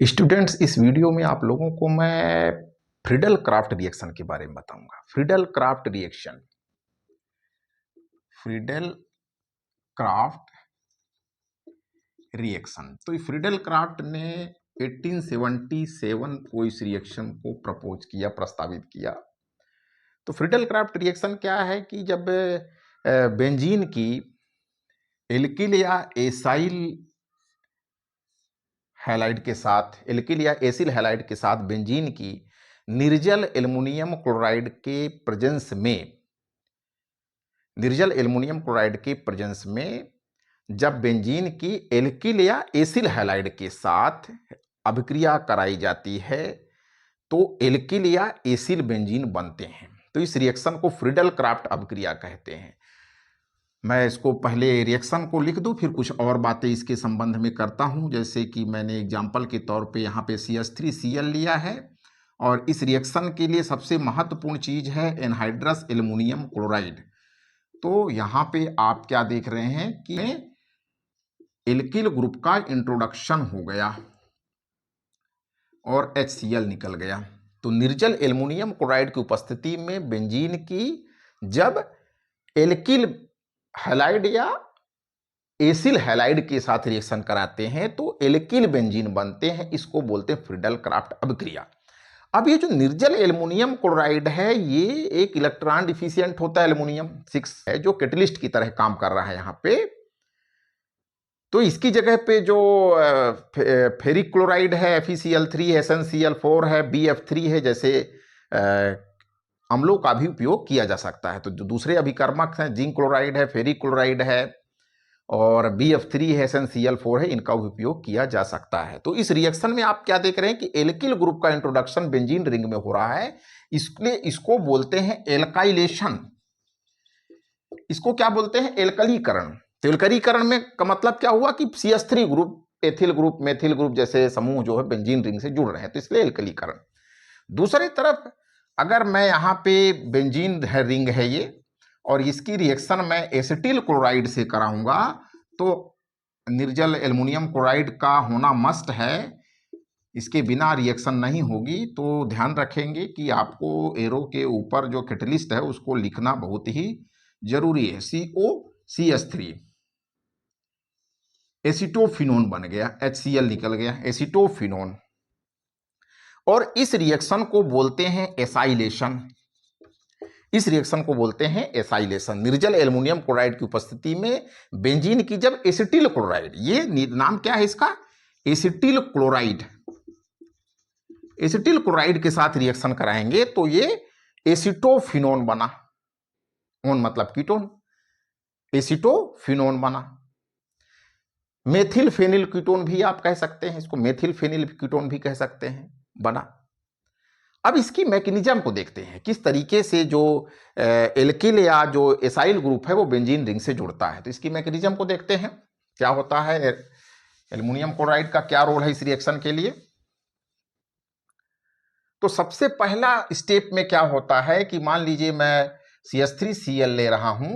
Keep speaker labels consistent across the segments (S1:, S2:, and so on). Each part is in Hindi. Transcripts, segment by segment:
S1: स्टूडेंट्स, इस वीडियो में आप लोगों को मैं फ्रीडल क्राफ्ट रिएक्शन के बारे में बताऊंगा। Friedel craft reaction, Friedel craft reaction. तो फ्रीडल क्राफ्ट ने 1877 को इस रिएक्शन को प्रपोज किया, प्रस्तावित किया। तो फ्रीडल क्राफ्ट रिएक्शन क्या है कि जब बेंजीन की एल्किल या एसाइल हैलाइड के साथ, एल्किल या एसिल हैलाइड के साथ बेंजीन की निर्जल एल्युमिनियम क्लोराइड के प्रेजेंस में, निर्जल एल्युमिनियम क्लोराइड के प्रेजेंस में जब बेंजीन की एल्किल या एसिल हैलाइड के साथ अभिक्रिया कराई जाती है तो एल्किल या एसिल बेंजीन बनते हैं। तो इस रिएक्शन को फ्रीडल क्राफ्ट अभिक्रिया कहते हैं। मैं इसको पहले रिएक्शन को लिख दूं, फिर कुछ और बातें इसके संबंध में करता हूं। जैसे कि मैंने एग्जाम्पल के तौर पे यहाँ पे CH3Cl लिया है और इस रिएक्शन के लिए सबसे महत्वपूर्ण चीज है एनहाइड्रस एल्युमिनियम क्लोराइड। तो यहाँ पे आप क्या देख रहे हैं कि एल्किल ग्रुप का इंट्रोडक्शन हो गया और HCl निकल गया। तो निर्जल एल्युमिनियम क्लोराइड की उपस्थिति में बेंजीन की जब एल्किल हैलाइड या एसिल हैलाइड के साथ रिएक्शन कराते हैं तो एल्किल बेंजीन बनते हैं। इसको बोलते हैं फ्रीडल क्राफ्ट अभिक्रिया। अब ये जो निर्जल एल्युमिनियम क्लोराइड है ये एक इलेक्ट्रॉन डिफिशिएंट होता है, एल्युमिनियम 6 है जो कैटलिस्ट की तरह काम कर रहा है यहाँ पे। तो इसकी जगह पे जो फेरिक क्लोराइड है FeCl3, SnCl4 है, BF3 है, जैसे अम्लों का भी उपयोग किया जा सकता है। तो जो दूसरे अभिकर्मक हैं, जिंक क्लोराइड है, फेरिक क्लोराइड है और BF3 है, SnCl4 है, इनका उपयोग किया जा सकता है। तो इस रिएक्शन में आप क्या देख रहे हैं कि एल्किल ग्रुप का इंट्रोडक्शन बेंजीन रिंग में हो रहा है। इसलिए इसको बोलते हैं एल्काइलेशन। इसको क्या बोलते हैं? एल्कलीकरण। तो एल्कलीकरण में का मतलब क्या हुआ कि CH3 group, ethyl group, methyl group जैसे समूह जो है बेंजीन रिंग से जुड़ रहे हैं, तो इसलिए एल्कलीकरण। दूसरी तरफ अगर मैं यहाँ पे बेंजीन है, रिंग है ये, और इसकी रिएक्शन मैं एसिटिल क्लोराइड से कराऊंगा तो निर्जल एल्युमिनियम क्लोराइड का होना मस्ट है, इसके बिना रिएक्शन नहीं होगी। तो ध्यान रखेंगे कि आपको एरो के ऊपर जो कैटलिस्ट है उसको लिखना बहुत ही जरूरी है। COCH3 एसिटोफिनोन बन गया, HCl निकल गया, एसिटोफिनोन। और इस रिएक्शन को बोलते हैं एसाइलेशन। इस रिएक्शन को बोलते हैं एसाइलेशन। निर्जल एल्युमिनियम क्लोराइड की उपस्थिति में बेंजीन की जब एसिटिल क्लोराइड, ये नाम क्या है इसका? एसिटिल क्लोराइड, एसिटिल क्लोराइड के साथ रिएक्शन कराएंगे तो ये एसिटोफिनोन बना। ओन मतलब कीटोन, एसिटोफिनोन बना। मेथिल फेनिल कीटोन भी आप कह सकते हैं, इसको मेथिल फेनिल कीटोन भी कह सकते हैं, बना। अब इसकी मैकेनिज्म को देखते हैं, किस तरीके से जो एल्किल या जो एसाइल ग्रुप है वो बेंजीन रिंग से जुड़ता है। तो इसकी मैकेनिज्म को देखते हैं, क्या होता है, एल्युमिनियम क्लोराइड का क्या रोल है इस रिएक्शन के लिए। तो सबसे पहला स्टेप में क्या होता है कि मान लीजिए मैं CH3Cl ले रहा हूं,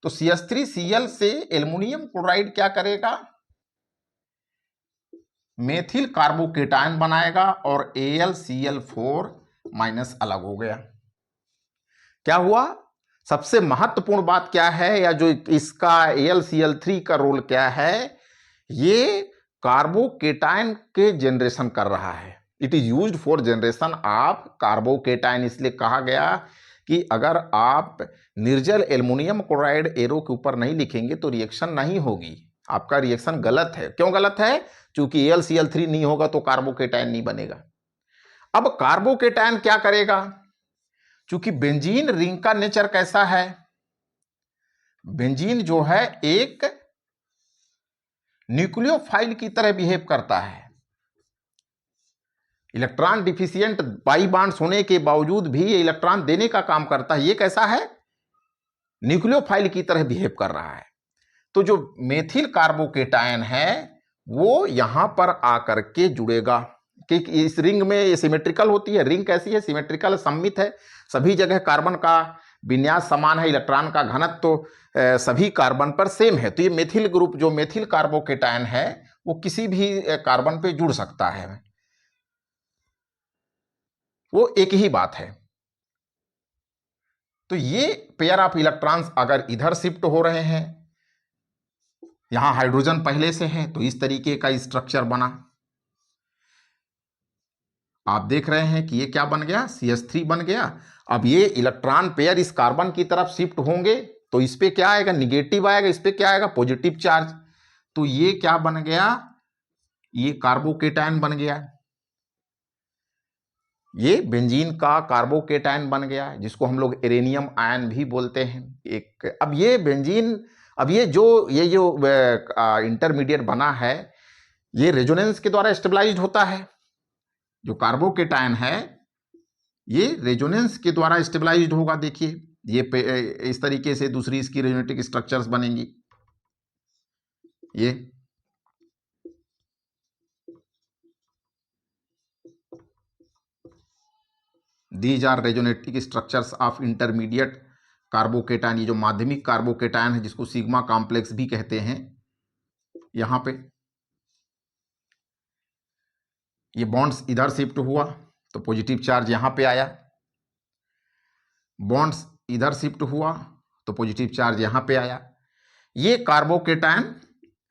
S1: तो CH3Cl से एल्युमिनियम क्लोराइड क्या करेगा? मेथिल कार्बोकेटायन बनाएगा और AlCl4 माइनस अलग हो गया। क्या हुआ? सबसे महत्वपूर्ण बात क्या है, या जो इसका AlCl3 का रोल क्या है, ये कार्बोकेटायन के जनरेशन कर रहा है। It is used for generation of carbocation. इसलिए कहा गया कि अगर आप निर्जल एल्युमिनियम क्लोराइड एरो के ऊपर नहीं लिखेंगे तो रिएक्शन नहीं होगी, आपका रिएक्शन गलत है। क्यों गलत है? क्योंकि AlCl3 नहीं होगा तो कार्बोकेटायन नहीं बनेगा। अब कार्बोकेटायन क्या करेगा? क्योंकि बेंजीन रिंग का नेचर कैसा है, बेंजीन जो है एक न्यूक्लियोफाइल की तरह बिहेव करता है। इलेक्ट्रॉन डिफिशिएंट पाई बॉन्ड्स होने के बावजूद भी ये इलेक्ट्रॉन देने का काम करता है। ये कैसा है? न्यूक्लियोफाइल की तरह बिहेव कर रहा है। तो जो मेथिल कार्बोकेटायन है वो यहां पर आकर के जुड़ेगा कि इस रिंग में ये सिमेट्रिकल होती है। रिंग कैसी है? सिमेट्रिकल, सममित है। सभी जगह कार्बन का विन्यास समान है, इलेक्ट्रॉन का घनत्व तो सभी कार्बन पर सेम है। तो ये मेथिल ग्रुप, जो मेथिल कार्बोकेटायन है, वो किसी भी कार्बन पे जुड़ सकता है। वो एक ही बात है। तो ये पेयर ऑफ इलेक्ट्रॉन्स अगर इधर शिफ्ट हो रहे हैं, यहां हाइड्रोजन पहले से है, तो इस तरीके का स्ट्रक्चर बना। आप देख रहे हैं कि ये क्या बन गया, CH3 बन गया। अब ये इलेक्ट्रॉन पेयर इस कार्बन की तरफ शिफ्ट होंगे तो इस पे क्या आएगा, निगेटिव आएगा, इस पे क्या आएगा, पॉजिटिव चार्ज। तो ये क्या बन गया, ये कार्बोकेटायन बन गया, ये बेंजीन का कार्बोकेटायन बन गया, जिसको हम लोग एरेनियम आयन भी बोलते हैं। एक अब ये बेंजीन, अब ये जो इंटरमीडिएट बना है, ये रेजोनेंस के द्वारा स्टेबलाइज्ड होता है। जो कार्बोकेटायन है ये रेजोनेंस के द्वारा स्टेबलाइज्ड होगा। देखिए ये इस तरीके से दूसरी इसकी रेजोनेटिक स्ट्रक्चर्स बनेंगी। ये these are resonating structures of intermediate carbocation. ये जो माध्यमिक कार्बोकेटायन है, जिसको सिग्मा कॉम्प्लेक्स भी कहते हैं, यहां पे ये बॉन्ड्स इधर शिफ्ट हुआ तो पॉजिटिव चार्ज यहां पे आया, बॉन्ड्स इधर शिफ्ट हुआ तो पॉजिटिव चार्ज यहां पे आया। ये कार्बोकेटायन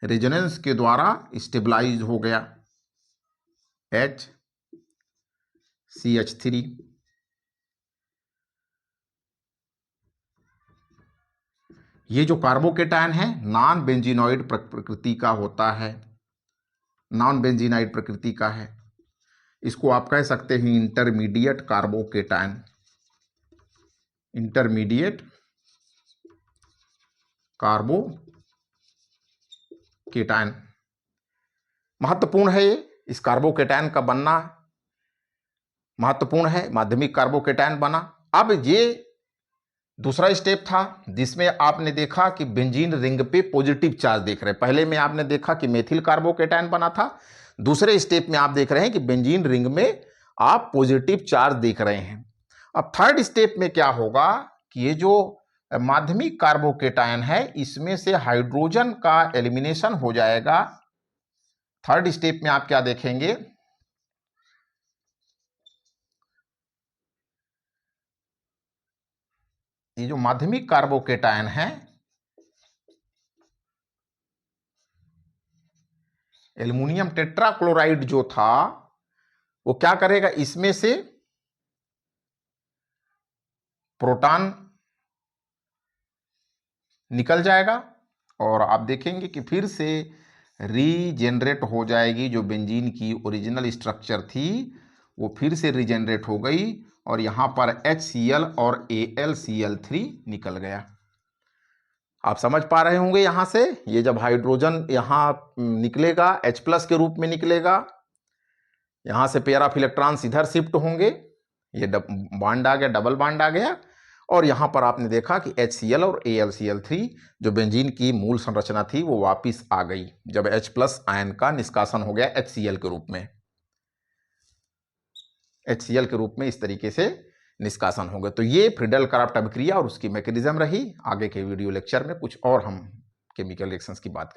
S1: रेजोनेंस के द्वारा स्टेबलाइज हो गया, HCH3। ये जो कार्बोकेटायन है नॉन बेंजीनॉइड प्रकृति का होता है, नॉन बेंजीनाइड प्रकृति का है। इसको आप कह सकते हैं इंटरमीडिएट कार्बोकेटायन, इंटरमीडिएट कार्बोकेटायन। महत्वपूर्ण है ये, इस कार्बोकेटायन का बनना महत्वपूर्ण है, माध्यमिक कार्बोकेटायन बना। अब ये दूसरा स्टेप था जिसमें आपने देखा कि बेंजीन रिंग पे पॉजिटिव चार्ज देख रहे हैं। पहले में आपने देखा कि मेथिल कार्बोकेटायन बना था, दूसरे स्टेप में आप देख रहे हैं कि बेंजीन रिंग में आप पॉजिटिव चार्ज देख रहे हैं। अब थर्ड स्टेप में क्या होगा कि ये जो माध्यमिक कार्बोकेटायन है इसमें से हाइड्रोजन का एलिमिनेशन हो जाएगा। थर्ड स्टेप में आप क्या देखेंगे, ये जो माध्यमिक कार्बोकेटायन है, एल्युमिनियम टेट्राक्लोराइड जो था वो क्या करेगा, इसमें से प्रोटॉन निकल जाएगा और आप देखेंगे कि फिर से रीजेनरेट हो जाएगी। जो बेंजीन की ओरिजिनल स्ट्रक्चर थी वो फिर से रीजेनरेट हो गई और यहां पर HCl और AlCl3 निकल गया। आप समझ पा रहे होंगे यहां से, ये जब हाइड्रोजन यहां निकलेगा H+ के रूप में निकलेगा, यहां से पेयर ऑफ इलेक्ट्रॉन्स इधर शिफ्ट होंगे, ये बॉन्ड आ गया, डबल बॉन्ड आ गया, और यहां पर आपने देखा कि HCl और AlCl3 जो बेंजीन की मूल संरचना थी वो वापिस आ गई जब H+ आयन का निष्कासन हो गया HCl के रूप में, HCl के रूप में इस तरीके से निष्कासन हो गया। तो ये फ्रीडल क्राफ्ट अभिक्रिया और उसकी मैकेनिज्म रही। आगे के वीडियो लेक्चर में कुछ और हम केमिकल रिएक्शंस की बात